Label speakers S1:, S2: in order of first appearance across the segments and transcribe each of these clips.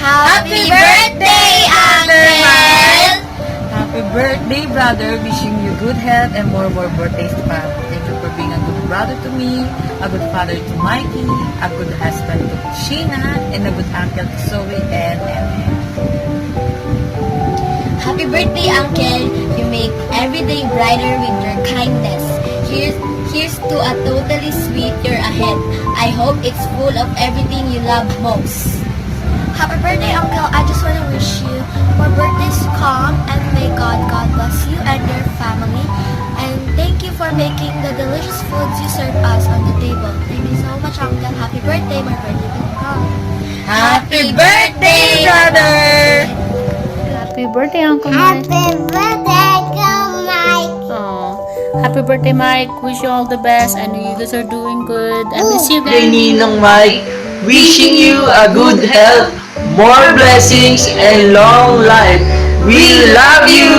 S1: Happy birthday, Uncle!
S2: Happy birthday, brother. Wishing you good health and more birthdays to come. Thank you for being a good brother to me, a good father to Mikey, a good husband to Sheena, and a good uncle to Zoe and Ellen.
S1: Happy birthday, Uncle! You make every day brighter with your kindness. Here's to a totally sweet year ahead. I hope it's full of everything you love most.
S3: Happy birthday, Uncle. I just want to wish you more birthdays to come, and may God bless you and your family. And thank you for making the delicious foods you serve us on the table. Thank you so much, Uncle. Happy birthday. My birthday will come.
S2: Happy birthday, brother!
S4: Happy birthday, Uncle Mike.
S3: Happy birthday, Uncle Mike.
S4: Oh, happy birthday, Mike. Wish you all the best. I know you guys are doing good. I miss you
S5: Kay
S4: guys.
S5: Ninong Mike, wishing you a good health, more blessings, and long life. We love you!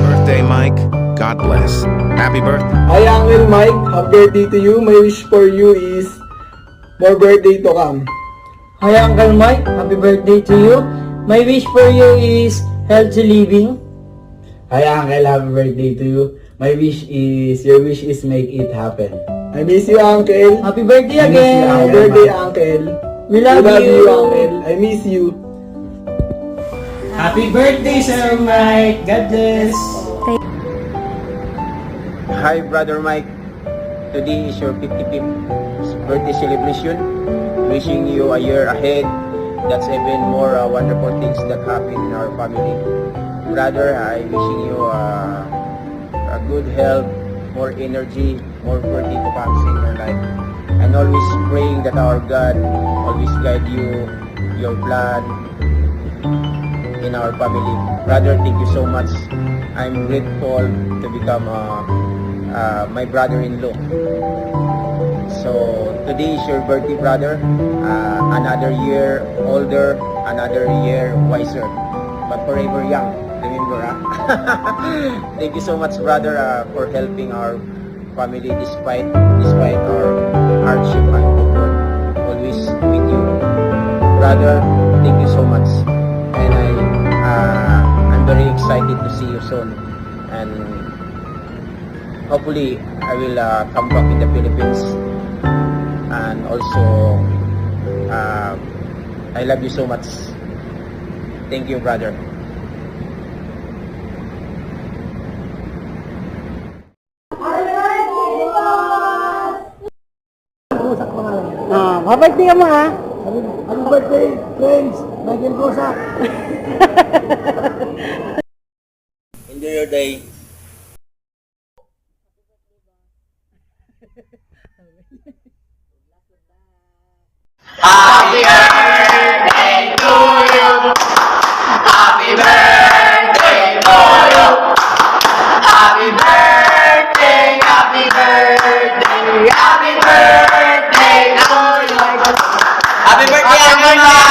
S6: Birthday, Mike. God bless. Happy birthday.
S7: Hi Uncle Mike, happy birthday to you. My wish for you is more birthday to come.
S8: Hi Uncle Mike, happy birthday to you. My wish for you is healthy living.
S7: Hi Uncle, happy birthday to you. My wish is, your wish is make it happen. I miss you Uncle.
S8: Happy birthday
S7: I miss you,
S8: again.
S7: happy birthday Uncle.
S8: We love you.
S7: Uncle. I miss you.
S8: Happy birthday, Sir Mike. God bless.
S9: Hi, Brother Mike. Today is your 55th birthday celebration. Wishing you a year ahead. That's even more wonderful things that happen in our family. Brother, I wishing you a good health, more energy, more birthday to come in your life. And always praying that our God always guide you, your plan in our family. Brother, thank you so much. I'm grateful to become my brother-in-law. So today is your birthday, brother. Another year older, another year wiser, but forever young. Remember, Thank you so much, brother, for helping our family despite our hardship and comfort. Always with you, brother. Thank you so much, and I'm very excited to see you soon, and hopefully I will come back in the Philippines. And also, I love you so much. Thank you, brother.
S8: Happy birthday ka mo ha.
S7: Happy birthday, friends. Michael Rosa.
S9: Enjoy your day.
S5: Happy birthday to you! Happy birthday to you! Happy birthday, happy birthday, happy birthday to you! Happy birthday, Uncle Mike!